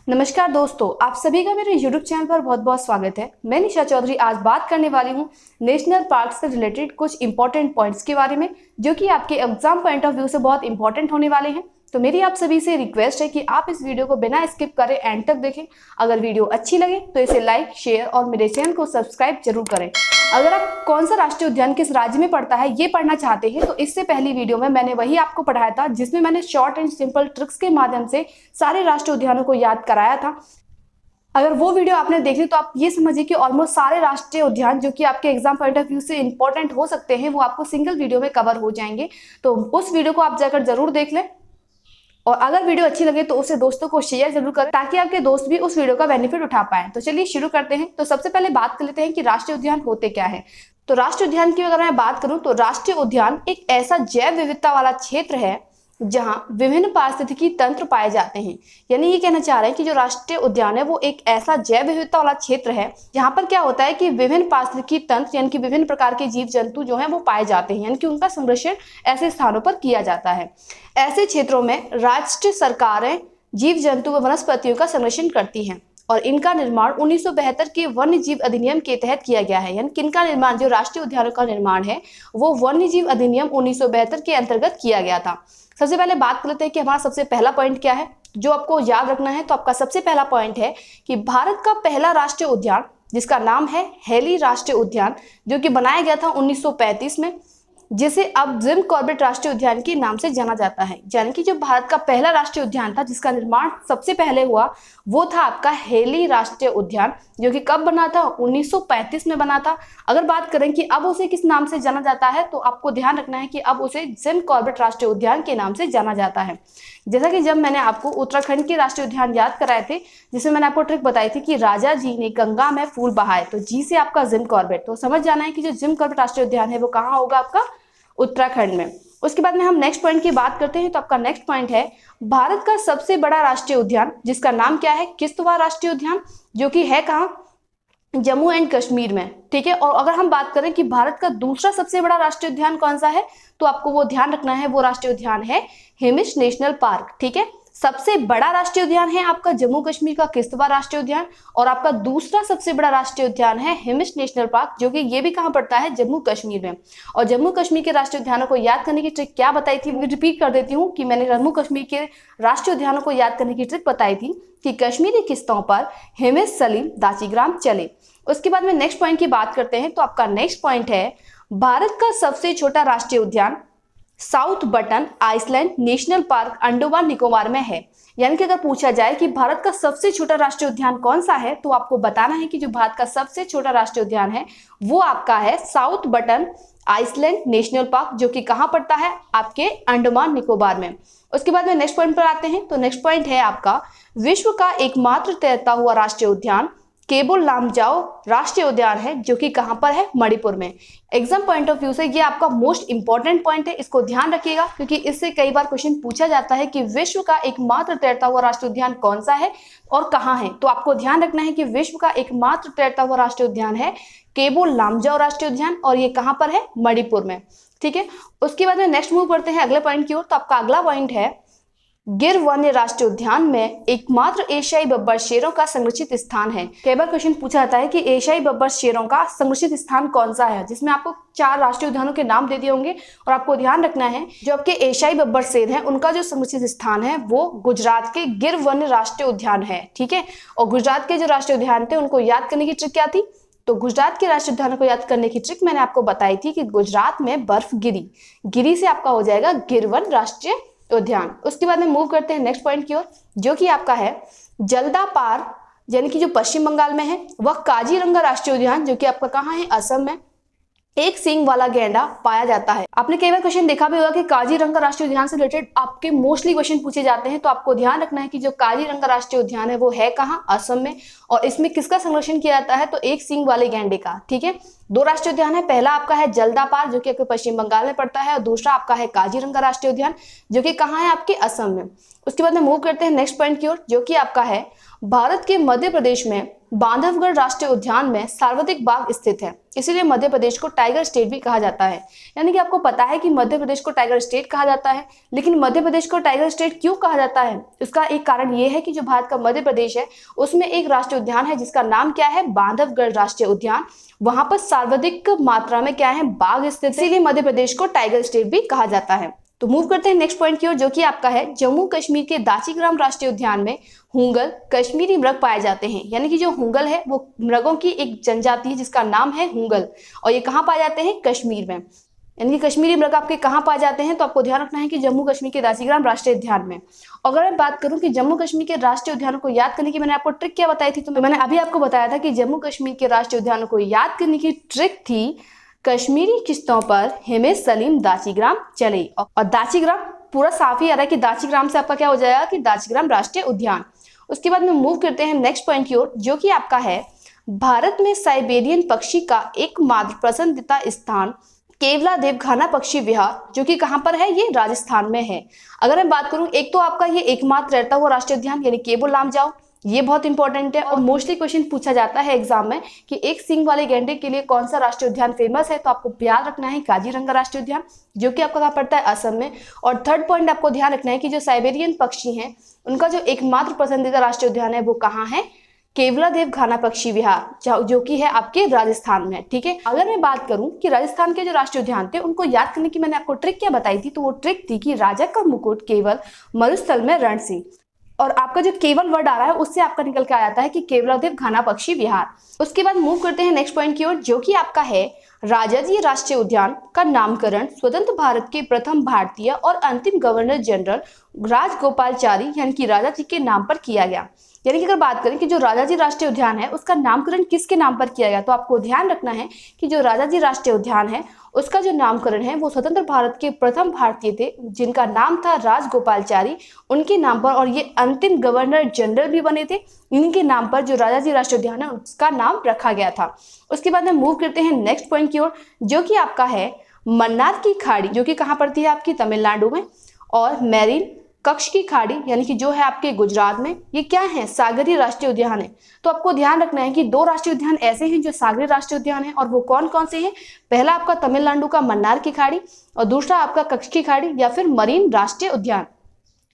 नमस्कार दोस्तों, आप सभी का मेरे YouTube चैनल पर बहुत बहुत स्वागत है। मैं निशा चौधरी आज बात करने वाली हूँ नेशनल पार्क से रिलेटेड कुछ इंपॉर्टेंट पॉइंट्स के बारे में, जो कि आपके एग्जाम पॉइंट ऑफ व्यू से बहुत इंपॉर्टेंट होने वाले हैं। तो मेरी आप सभी से रिक्वेस्ट है कि आप इस वीडियो को बिना स्किप करे एंड तक देखें। अगर वीडियो अच्छी लगे तो इसे लाइक, शेयर और मेरे चैनल को सब्सक्राइब जरूर करें। अगर आप कौन सा राष्ट्रीय उद्यान किस राज्य में पड़ता है ये पढ़ना चाहते हैं तो इससे पहली वीडियो में मैंने वही आपको पढ़ाया था, जिसमें मैंने शॉर्ट एंड सिंपल ट्रिक्स के माध्यम से सारे राष्ट्रीय उद्यानों को याद कराया था। अगर वो वीडियो आपने देख ली तो आप ये समझिए कि ऑलमोस्ट सारे राष्ट्रीय उद्यान जो कि आपके एग्जाम पॉइंट ऑफ व्यू से इंपॉर्टेंट हो सकते हैं वो आपको सिंगल वीडियो में कवर हो जाएंगे। तो उस वीडियो को आप जाकर जरूर देख लें, और अगर वीडियो अच्छी लगे तो उसे दोस्तों को शेयर जरूर करें ताकि आपके दोस्त भी उस वीडियो का बेनिफिट उठा पाए। तो चलिए शुरू करते हैं। तो सबसे पहले बात कर लेते हैं कि राष्ट्रीय उद्यान होते क्या है। तो राष्ट्रीय उद्यान की अगर मैं बात करूं तो राष्ट्रीय उद्यान एक ऐसा जैव विविधता वाला क्षेत्र है जहां विभिन्न पारिस्थितिकी तंत्र पाए जाते हैं। यानी ये कहना चाह रहे हैं कि जो राष्ट्रीय उद्यान है वो एक ऐसा जैव विविधता वाला क्षेत्र है जहां पर क्या होता है कि विभिन्न पारिस्थितिकी तंत्र यानी कि विभिन्न प्रकार के जीव जंतु जो हैं वो पाए जाते हैं, यानी कि उनका संरक्षण ऐसे स्थानों पर किया जाता है। ऐसे क्षेत्रों में राष्ट्रीय सरकारें जीव जंतु व वनस्पतियों का संरक्षण करती हैं और इनका निर्माण 1972 के वन्य जीव अधिनियम के तहत किया गया है। यानी किनका निर्माण, जो राष्ट्रीय उद्यानों का निर्माण है वो वन्य जीव अधिनियम 1972 के अंतर्गत किया गया था। सबसे पहले बात कर लेते हैं कि हमारा सबसे पहला पॉइंट क्या है जो आपको याद रखना है। तो आपका सबसे पहला पॉइंट है कि भारत का पहला राष्ट्रीय उद्यान जिसका नाम है हेली राष्ट्रीय उद्यान, जो कि बनाया गया था 1935 में, जिसे अब जिम कॉर्बेट राष्ट्रीय उद्यान के नाम से जाना जाता है। यानी कि जो भारत का पहला राष्ट्रीय उद्यान था जिसका निर्माण सबसे पहले हुआ वो था आपका हेली राष्ट्रीय उद्यान, जो कि कब बना था, 1935 में बना था। अगर बात करें कि अब उसे किस नाम से जाना जाता है तो आपको ध्यान रखना है कि अब उसे जिम कॉर्बेट राष्ट्रीय उद्यान के नाम से जाना जाता है। जैसा कि जब मैंने आपको उत्तराखंड के राष्ट्रीय उद्यान याद कराए थे जिसमें मैंने आपको ट्रिक बताई थी कि राजा जी ने गंगा में फूल बहाए, तो जी से आपका जिम कॉर्बेट, तो समझ जाना है कि जो जिम कॉर्बेट राष्ट्रीय उद्यान है वो कहाँ होगा, आपका उत्तराखंड में। उसके बाद में हम नेक्स्ट पॉइंट की बात करते हैं। तो आपका नेक्स्ट पॉइंट है भारत का सबसे बड़ा राष्ट्रीय उद्यान जिसका नाम क्या है, किश्तवाड़ राष्ट्रीय उद्यान, जो कि है कहाँ, जम्मू एंड कश्मीर में। ठीक है। और अगर हम बात करें कि भारत का दूसरा सबसे बड़ा राष्ट्रीय उद्यान कौन सा है तो आपको वो ध्यान रखना है, वो राष्ट्रीय उद्यान है हिमिश नेशनल पार्क। ठीक है। सबसे बड़ा राष्ट्रीय उद्यान है आपका जम्मू कश्मीर का किश्तवाड़ राष्ट्रीय उद्यान, और आपका दूसरा सबसे बड़ा राष्ट्रीय उद्यान है हिमिश नेशनल पार्क, जो कि ये भी कहाँ पड़ता है, जम्मू कश्मीर में। और जम्मू कश्मीर के राष्ट्रीय उद्यानों को याद करने की ट्रिक क्या बताई थी, मैं रिपीट कर देती हूँ कि मैंने जम्मू कश्मीर के राष्ट्रीय उद्यानों को याद करने की ट्रिक बताई थी कि कश्मीरी किस्तों पर हिमिश सलीम दाचीग्राम चले। उसके बाद में नेक्स्ट पॉइंट की बात करते हैं। तो आपका नेक्स्ट पॉइंट है भारत का सबसे छोटा राष्ट्रीय उद्यान South Button Island National Park Andaman Nicobar में है। यानी कि अगर पूछा जाए कि भारत का सबसे छोटा राष्ट्रीय उद्यान कौन सा है तो आपको बताना है कि जो भारत का सबसे छोटा राष्ट्रीय उद्यान है वो आपका है South Button Island National Park, जो कि कहाँ पड़ता है, आपके अंडमान निकोबार में। उसके बाद में नेक्स्ट पॉइंट पर आते हैं। तो नेक्स्ट पॉइंट है आपका विश्व का एकमात्र तैरता हुआ राष्ट्रीय उद्यान केबो लामजाओ राष्ट्रीय उद्यान है, जो कि कहां पर है, मणिपुर में। एग्जाम पॉइंट ऑफ व्यू से ये आपका मोस्ट इंपॉर्टेंट पॉइंट है, इसको ध्यान रखिएगा क्योंकि इससे कई बार क्वेश्चन पूछा जाता है कि विश्व का एकमात्र तैरता हुआ राष्ट्रीय उद्यान कौन सा है और कहां है। तो आपको ध्यान रखना है कि विश्व का एकमात्र तैरता हुआ राष्ट्रीय उद्यान है केबो लामजाओ राष्ट्रीय उद्यान, और ये कहां पर है, मणिपुर में। ठीक है। उसके बाद में नेक्स्ट मूव करते हैं अगले पॉइंट की ओर। तो आपका अगला पॉइंट है गिर वन्य राष्ट्रीय उद्यान में एकमात्र एशियाई बब्बर शेरों का संरक्षित स्थान है। कई बार क्वेश्चन पूछा जाता है कि एशियाई बब्बर शेरों का संरक्षित स्थान कौन सा है, जिसमें आपको 4 राष्ट्रीय उद्यानों के नाम दे दिए होंगे, और आपको ध्यान रखना है जो आपके एशियाई बब्बर शेर हैं उनका जो संरक्षित स्थान है वो गुजरात के गिर वन्य राष्ट्रीय उद्यान है। ठीक है। और गुजरात के जो राष्ट्रीय उद्यान थे उनको याद करने की ट्रिक क्या थी, तो गुजरात के राष्ट्रीय उद्यानों को याद करने की ट्रिक मैंने आपको बताई थी कि गुजरात में बर्फ गिरी से आपका हो जाएगा गिरवन राष्ट्रीय उद्यान। उसके बाद में मूव करते हैं नेक्स्ट पॉइंट की ओर, जो कि आपका है जल्दापार, यानी कि जो पश्चिम बंगाल में है, वह काजीरंगा राष्ट्रीय उद्यान, जो कि आपका कहाँ है, असम में। एक सींग वाला गैंडा पाया जाता है। आपने कई बार क्वेश्चन देखा भी होगा कि काजीरंगा राष्ट्रीय उद्यान से रिलेटेड आपके मोस्टली क्वेश्चन पूछे जाते हैं। तो आपको ध्यान रखना है कि जो काजीरंगा राष्ट्रीय उद्यान है वो है कहाँ, असम में। और इसमें किसका संरक्षण किया जाता है, तो एक सींग वाले गैंडे का। ठीक है। 2 राष्ट्रीय उद्यान है, पहला आपका है जल्दापार जो कि आपके पश्चिम बंगाल में पड़ता है, और दूसरा आपका है काजीरंगा राष्ट्रीय उद्यान जो कि कहाँ है, आपके असम में। उसके बाद में मूव करते हैं नेक्स्ट पॉइंट की ओर, जो कि आपका है भारत के मध्य प्रदेश में बांधवगढ़ राष्ट्रीय उद्यान में सर्वाधिक बाघ स्थित है, इसीलिए मध्य प्रदेश को टाइगर स्टेट भी कहा जाता है। यानी कि आपको पता है कि मध्य प्रदेश को टाइगर स्टेट कहा जाता है, लेकिन मध्य प्रदेश को टाइगर स्टेट क्यों कहा जाता है? इसका एक कारण ये है कि जो भारत का मध्य प्रदेश है उसमें एक राष्ट्रीय उद्यान है जिसका नाम क्या है? बांधवगढ़ राष्ट्रीय उद्यान। वहां पर सर्वाधिक मात्रा में क्या है? बाघ स्थित, इसीलिए मध्य प्रदेश को टाइगर स्टेट भी कहा जाता है। तो मूव करते हैं नेक्स्ट पॉइंट की ओर, जो कि आपका है जम्मू कश्मीर के दाचीग्राम राष्ट्रीय उद्यान में हुंगल कश्मीरी मृग पाए जाते हैं। यानी कि जो हुंगल है वो मृगों की एक जनजाति है जिसका नाम है हुंगल, और ये कहाँ पाए जाते हैं? कश्मीर में। यानी कि कश्मीरी मृग आपके कहाँ पाए जाते हैं? तो आपको ध्यान रखना है कि जम्मू कश्मीर के दाचीग्राम राष्ट्रीय उद्यान में। अगर मैं बात करूं कि जम्मू कश्मीर के राष्ट्रीय उद्यानों को याद करने की मैंने आपको ट्रिक क्या बताई थी, तो मैंने अभी आपको बताया था कि जम्मू कश्मीर के राष्ट्रीय उद्यानों को याद करने की ट्रिक थी कश्मीरी किश्तों पर हिमेश सलीम दाचीग्राम चले। और दाचीग्राम पूरा साफ ही आ रहा है कि दाचीग्राम से आपका क्या हो जाएगा कि दाचीग्राम राष्ट्रीय उद्यान। उसके बाद में मूव करते हैं नेक्स्ट पॉइंट की ओर, जो कि आपका है भारत में साइबेरियन पक्षी का एकमात्र पसंदीदा स्थान केवलादेव घाना पक्षी विहार, जो कि कहां पर है? ये राजस्थान में है। अगर मैं बात करूं, एक तो आपका ये एकमात्र रहता हुआ राष्ट्रीय उद्यान यानी केबुल लामजाओ, ये बहुत इंपॉर्टेंट है और मोस्टली क्वेश्चन पूछा जाता है एग्जाम में कि एक सींग वाले गैंडे के लिए कौन सा राष्ट्रीय उद्यान फेमस है, तो आपको याद रखना है काजीरंगा राष्ट्रीय उद्यान, जो कि आपका कहाँ पड़ता है? असम में। और थर्ड पॉइंट आपको ध्यान रखना है कि जो साइबेरियन पक्षी हैं उनका जो एकमात्र पसंदीदा राष्ट्रीय उद्यान है वो कहाँ है? केवलादेव घाना पक्षी विहार, जो कि है आपके राजस्थान में। ठीक है, अगर मैं बात करूं कि राजस्थान के जो राष्ट्रीय उद्यान थे उनको याद करने की मैंने आपको ट्रिक क्या बताई थी, तो वो ट्रिक थी कि राजा का मुकुट केवल मरुस्थल में रण से, और आपका जो केवल वर्ड आ रहा है उससे आपका निकल के आ जाता है कि केवलादेव घाना पक्षी विहार। उसके बाद मूव करते हैं नेक्स्ट पॉइंट की ओर, जो कि आपका है राजाजी राष्ट्रीय उद्यान का नामकरण स्वतंत्र भारत के प्रथम भारतीय और अंतिम गवर्नर जनरल राजगोपालचारी यानी कि राजा जी के नाम पर किया गया। यानी कि अगर बात करें कि जो राजाजी राष्ट्रीय उद्यान है उसका नामकरण किसके नाम पर किया गया, तो आपको ध्यान रखना है कि जो राजाजी राष्ट्रीय उद्यान है उसका जो नामकरण है वो स्वतंत्र भारत के प्रथम भारतीय थे जिनका नाम था राजगोपालचारी, उनके नाम पर, और ये अंतिम गवर्नर जनरल भी बने थे, इनके नाम पर जो राजाजी राष्ट्रीय उद्यान है उसका नाम रखा गया था। उसके बाद में मूव करते हैं नेक्स्ट पॉइंट की ओर, जो कि आपका है मन्नार की खाड़ी, जो कि कहाँ पड़ती है? आपकी तमिलनाडु में। और मेरिन कक्ष की खाड़ी यानी कि जो है आपके गुजरात में, ये क्या है? सागरीय राष्ट्रीय उद्यान है। तो आपको ध्यान रखना है कि दो राष्ट्रीय उद्यान ऐसे हैं जो सागरीय राष्ट्रीय उद्यान है, और वो कौन कौन से हैं? पहला आपका तमिलनाडु का मन्नार की खाड़ी, और दूसरा आपका कक्ष की खाड़ी या फिर मरीन राष्ट्रीय उद्यान।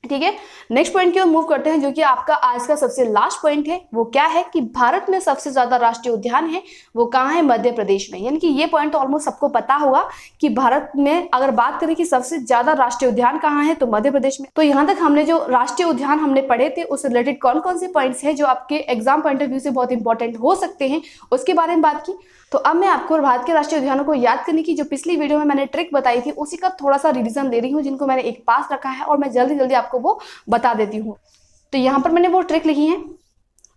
ठीक है, नेक्स्ट पॉइंट की ओर मूव करते हैं, जो कि आपका आज का सबसे लास्ट पॉइंट है। वो क्या है कि भारत में सबसे ज्यादा राष्ट्रीय उद्यान है वो कहाँ है? मध्य प्रदेश में। यानी कि ये पॉइंट तो ऑलमोस्ट सबको पता होगा कि भारत में अगर बात करें कि सबसे ज्यादा राष्ट्रीय उद्यान कहाँ है, तो मध्य प्रदेश में। तो यहाँ तक हमने जो राष्ट्रीय उद्यान हमने पढ़े थे उससे रिलेटेड कौन कौन से पॉइंट्स हैं जो आपके एग्जाम पॉइंट ऑफ व्यू से बहुत इंपॉर्टेंट हो सकते हैं उसके बारे में बात की। तो अब मैं आपको भारत के राष्ट्रीय उद्यानों को याद करने की जो पिछली वीडियो में मैंने ट्रिक बताई थी उसी का थोड़ा सा रिवीजन दे रही हूँ, जिनको मैंने एक पास रखा है और मैं जल्दी जल्दी आपको वो बता देती हूँ। तो यहाँ पर मैंने वो ट्रिक लिखी है,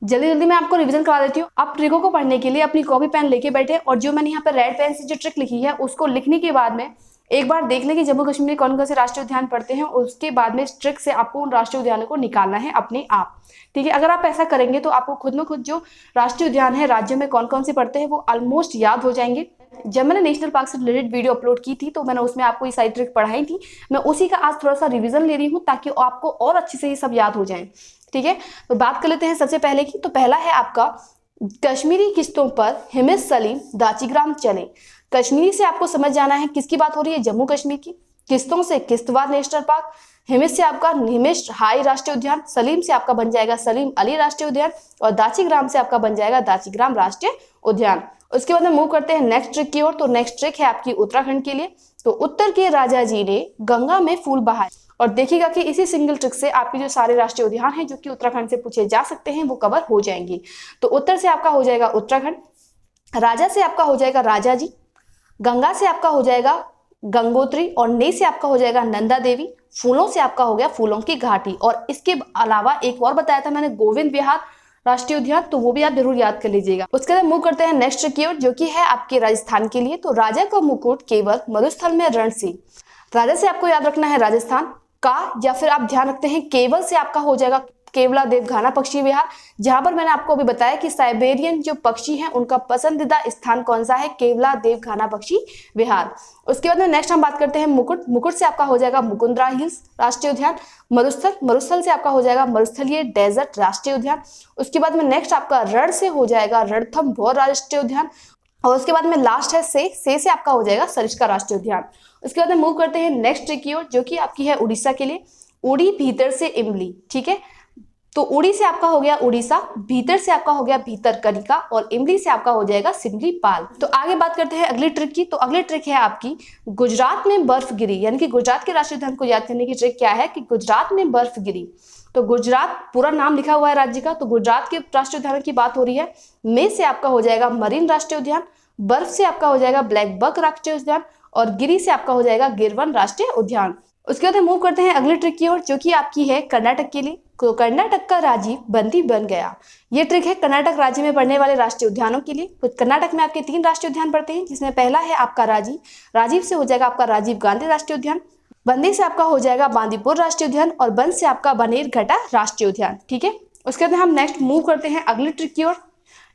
जल्दी जल्दी मैं आपको रिवीजन करा देती हूँ। आप ट्रिकों को पढ़ने के लिए अपनी कॉपी पेन लेके बैठे और जो मैंने यहाँ पर रेड पेन से जो ट्रिक लिखी है उसको लिखने के बाद में एक बार देख लें कि जम्मू कश्मीर में कौन कौन से राष्ट्रीय उद्यान पड़ते हैं, उसके बाद में इस ट्रिक से आपको उन राष्ट्रीय उद्यानों को निकालना है अपने आप। ठीक है, अगर आप ऐसा करेंगे तो आपको खुद में खुद जो राष्ट्रीय उद्यान है राज्य में कौन कौन से पड़ते हैं वो ऑलमोस्ट याद हो जाएंगे। जब मैंने नेशनल पार्क से रिलेटेड वीडियो अपलोड की थी तो मैंने उसमें आपको ये सारी ट्रिक पढ़ाई थी, मैं उसी का आज थोड़ा सा रिवीजन ले रही हूँ ताकि आपको और अच्छे से ये सब याद हो जाए। ठीक है, तो बात कर लेते हैं सबसे पहले की। तो पहला है आपका कश्मीरी किश्तों पर हिमेश सलीम दाचीग्राम चले। कश्मीरी से आपको समझ जाना है किसकी बात हो रही है? जम्मू कश्मीर की। किश्तों से किश्तवाड़ नेशनल पार्क, हिमेश से आपका हिमेश हाई राष्ट्रीय उद्यान, सलीम से आपका बन जाएगा सलीम अली राष्ट्रीय उद्यान, और दाचीग्राम से आपका बन जाएगा दाचीग्राम राष्ट्रीय उद्यान। उसके बाद में मूव करते हैं नेक्स्ट ट्रिक की ओर। तो नेक्स्ट ट्रिक है आपकी उत्तराखंड के लिए। तो उत्तर के राजा जी ने गंगा में फूल बहाए, और देखिएगा कि इसी सिंगल ट्रिक से आपके जो सारे राष्ट्रीय उद्यान हैं जो कि उत्तराखंड से पूछे जा सकते हैं वो कवर हो जाएंगे। तो उत्तर से आपका हो जाएगा उत्तराखंड, राजा से आपका हो जाएगा राजा जी, गंगा से आपका हो जाएगा गंगोत्री, और ने से आपका हो जाएगा नंदा देवी, फूलों से आपका हो गया फूलों की घाटी, और इसके अलावा एक और बताया था मैंने गोविंद विहार राष्ट्रीय उद्यान, तो वो भी आप जरूर याद कर लीजिएगा। उसके बाद मूव करते हैं नेक्स्ट ट्रिक की ओर, जो कि है आपके राजस्थान के लिए। तो राजा का मुकुट केवल मरुस्थल में रण से, राजा से आपको याद रखना है राजस्थान का, या फिर आप ध्यान रखते हैं केवल से आपका हो जाएगा केवलादेव घाना पक्षी विहार, जहां पर मैंने आपको अभी बताया कि साइबेरियन जो पक्षी हैं उनका पसंदीदा स्थान कौन सा है, केवलादेव घाना पक्षी विहार। उसके बाद में नेक्स्ट हम बात करते हैं मुकुट। मुकुट से आपका हो जाएगा मुकुंदरा हिल्स राष्ट्रीय उद्यान। मरुस्थल, मरुस्थल से आपका हो जाएगा मरुस्थलीय डेजर्ट राष्ट्रीय उद्यान। उसके बाद में नेक्स्ट आपका रण से हो जाएगा रणथंभौर राष्ट्रीय उद्यान। और उसके बाद में लास्ट है से आपका हो जाएगा सरिस्का राष्ट्रीय उद्यान। उसके बाद में मूव करते हैं नेक्स्ट ट्रिक की ओर, जो कि आपकी है उड़ीसा के लिए। उड़ी भीतर से इमली, ठीक है, तो उड़ी से आपका हो गया उड़ीसा, भीतर से आपका हो गया भीतरकनिका और इमली से आपका हो जाएगा सिमलीपाल। तो आगे बात करते हैं अगली ट्रिक की। तो अगली ट्रिक है आपकी गुजरात में बर्फ गिरी, यानी कि गुजरात के राष्ट्रीय उद्यान को याद करने की ट्रिक क्या है कि गुजरात में बर्फ गिरी। तो गुजरात पूरा नाम लिखा हुआ है राज्य का, तो गुजरात के राष्ट्रीय उद्यान की बात हो रही है। में से आपका हो जाएगा मरीन राष्ट्रीय उद्यान, बर्फ से आपका हो जाएगा ब्लैक बक राष्ट्रीय उद्यान और गिरी से आपका हो जाएगा गिरवन राष्ट्रीय उद्यान। उसके बाद हम मूव करते हैं अगली ट्रिक की ओर, जो कि आपकी है कर्नाटक के लिए। तो कर्नाटक का राजीव बंदी बन गया, ये ट्रिक है कर्नाटक राज्य में पड़ने वाले राष्ट्रीय उद्यानों के लिए। तो कर्नाटक में आपके 3 राष्ट्रीय उद्यान पड़ते हैं, जिसमें पहला है आपका राजीव, राजीव से हो जाएगा आपका राजीव गांधी राष्ट्रीय उद्यान, बंदी से आपका हो जाएगा बांदीपुर राष्ट्रीय उद्यान और बन से आपका बनेरघट्टा राष्ट्रीय उद्यान, ठीक है। उसके बाद हम नेक्स्ट मूव करते हैं अगली ट्रिक की ओर,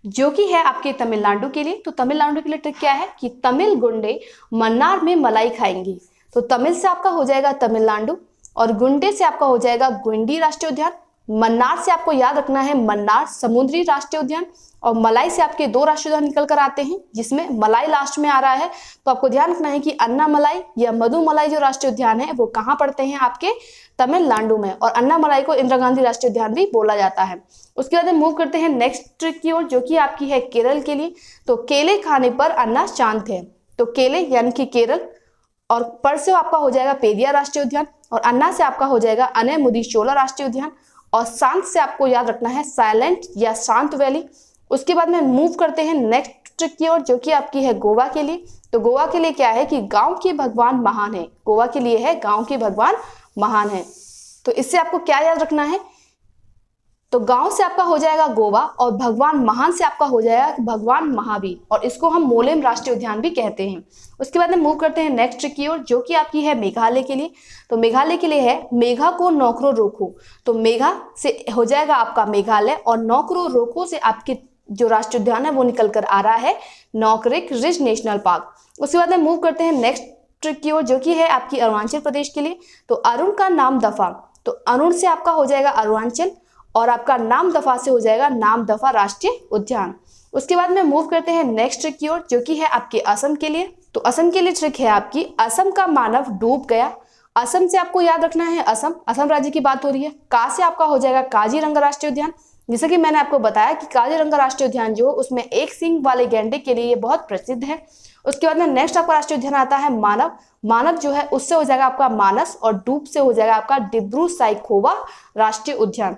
जो कि है आपके तमिलनाडु के लिए। तो तमिलनाडु के लिए ट्रिक क्या है कि तमिल गुंडे मन्नार में मलाई खाएंगे। तो तमिल से आपका हो जाएगा तमिलनाडु और गुंडे से आपका हो जाएगा गुंडी राष्ट्रीय उद्यान। मन्नार से आपको याद रखना है मन्नार समुद्री राष्ट्रीय उद्यान और मलाई से आपके 2 राष्ट्रीय उद्यान निकल कर आते हैं, जिसमें मलाई लास्ट में आ रहा है। तो आपको ध्यान रखना है कि अन्नामलाई या मधुमलाई जो राष्ट्रीय उद्यान है वो कहाँ पड़ते हैं, आपके तमिलनाडु में, और अन्नामलाई को इंदिरा गांधी राष्ट्रीय उद्यान भी बोला जाता है। उसके बाद मूव करते हैं नेक्स्ट ट्रिक की ओर, जो कि आपकी है केरल के लिए। तो केले खाने पर अन्ना शांत है। तो केले यानी कि केरल, और पर से आपका हो जाएगा पेरिया राष्ट्रीय उद्यान और अन्ना से आपका हो जाएगा अनेमुदीचोला राष्ट्रीय उद्यान और शांत से आपको याद रखना है साइलेंट या शांत वैली। उसके बाद में मूव करते हैं नेक्स्ट ट्रिक की ओर, जो कि आपकी है गोवा के लिए। तो गोवा के लिए क्या है कि गांव के भगवान महान है। गोवा के लिए है गांव के भगवान महान है। तो इससे आपको क्या याद रखना है, तो गांव से आपका हो जाएगा गोवा और भगवान महान से आपका हो जाएगा भगवान महावीर, और इसको हम मोलेम राष्ट्रीय उद्यान भी कहते हैं। उसके बाद में मूव करते हैं नेक्स्ट ट्रिक की ओर, जो कि आपकी है मेघालय के लिए। तो मेघालय के लिए है मेघा को नौकरो रोको। तो मेघा से हो जाएगा आपका मेघालय और नौकरो रोको से आपके जो राष्ट्रीय उद्यान है वो निकल कर आ रहा है नौकरिक रिज नेशनल पार्क। उसके बाद में मूव करते हैं नेक्स्ट ट्रिक की ओर, जो कि है आपकी अरुणाचल प्रदेश के लिए। तो अरुण का नाम दफा, तो अरुण से आपका हो जाएगा अरुणाचल और आपका नाम दफा से हो जाएगा नाम दफा राष्ट्रीय उद्यान। उसके बाद में मूव करते हैं नेक्स्ट ट्रिक की ओर, जो कि है आपके असम के लिए। तो असम के लिए ट्रिक है आपकी असम का मानव डूब गया। असम से आपको याद रखना है असम राज्य की बात हो रही है। का से आपका हो जाएगा काजीरंगा राष्ट्रीय उद्यान। जैसे कि मैंने आपको बताया कि काजीरंगा राष्ट्रीय उद्यान जो उसमें एक सींग वाले गैंडे के लिए ये बहुत प्रसिद्ध है। उसके बाद में नेक्स्ट आपका राष्ट्रीय उद्यान आता है मानव। मानव जो है उससे हो जाएगा आपका मानस और डूब से हो जाएगा आपका डिब्रू साइखोवा राष्ट्रीय उद्यान।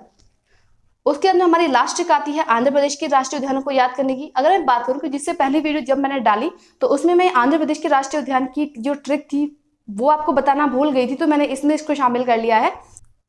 उसके अंदर हमारी लास्ट ट्रिक आती है आंध्र प्रदेश के राष्ट्रीय उद्यानों को याद करने की। अगर मैं बात करूं कि जिससे पहली वीडियो जब मैंने डाली तो उसमें मैं आंध्र प्रदेश के राष्ट्रीय उद्यान की जो ट्रिक थी वो आपको बताना भूल गई थी, तो मैंने इसमें इसको शामिल कर लिया है।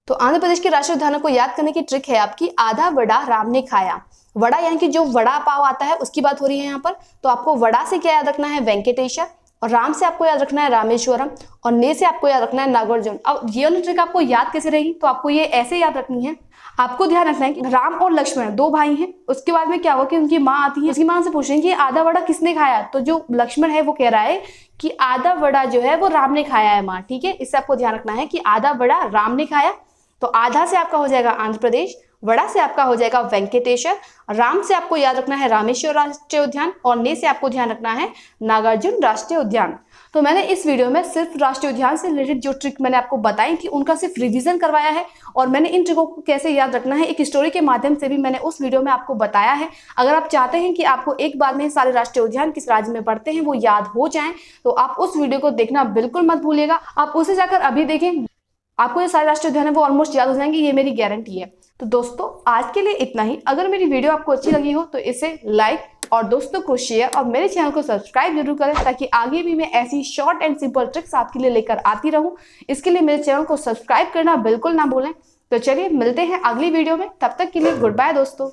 तो आंध्र प्रदेश के राष्ट्रीय उद्यानों को याद करने की ट्रिक है आपकी आधा वड़ा राम ने खाया। वड़ा यानी कि जो वड़ा पाव आता है उसकी बात हो रही है यहाँ पर। तो आपको वड़ा से क्या याद रखना है, वेंकटेश्वर, और राम से आपको याद रखना है रामेश्वरम, और ने से आपको याद रखना है नागार्जुन। अब ये वाली ट्रिक आपको याद कैसे रहेगी, तो आपको ये ऐसे याद रखनी है। आपको ध्यान रखना है कि राम और लक्ष्मण 2 भाई हैं। उसके बाद में क्या हुआ कि उनकी माँ आती है, उसकी माँ से पूछ रही है कि आधा वड़ा किसने खाया। तो जो लक्ष्मण है वो कह रहा है कि आधा वड़ा जो है वो राम ने खाया है माँ, ठीक है। इससे आपको ध्यान रखना है कि आधा वड़ा राम ने खाया। तो आधा से आपका हो जाएगा आंध्र प्रदेश, वड़ा से आपका हो जाएगा वेंकटेश्वर, राम से आपको याद रखना है रामेश्वर राष्ट्रीय उद्यान और ने से आपको ध्यान रखना है नागार्जुन राष्ट्रीय उद्यान। तो मैंने इस वीडियो में सिर्फ राष्ट्रीय उद्यान से रिलेटेड जो ट्रिक मैंने आपको बताई थी उनका सिर्फ रिवीजन करवाया है, और मैंने इन ट्रिकों को कैसे याद रखना है एक स्टोरी के माध्यम से भी मैंने उस वीडियो में आपको बताया है। अगर आप चाहते हैं कि आपको एक बार में सारे राष्ट्रीय उद्यान किस राज्य में पड़ते हैं वो याद हो जाएं, तो आप उस वीडियो को देखना बिल्कुल मत भूलिएगा। आप उसे जाकर अभी देखें, आपको ये सारे राष्ट्रीय उद्यान है वो ऑलमोस्ट याद हो जाएंगे, ये मेरी गारंटी है। तो दोस्तों आज के लिए इतना ही। अगर मेरी वीडियो आपको अच्छी लगी हो तो इसे लाइक और दोस्तों को शेयर और मेरे चैनल को सब्सक्राइब जरूर करें, ताकि आगे भी मैं ऐसी शॉर्ट एंड सिंपल ट्रिक्स आपके लिए लेकर आती रहूं। इसके लिए मेरे चैनल को सब्सक्राइब करना बिल्कुल ना भूलें। तो चलिए मिलते हैं अगली वीडियो में, तब तक के लिए गुड बाय दोस्तों।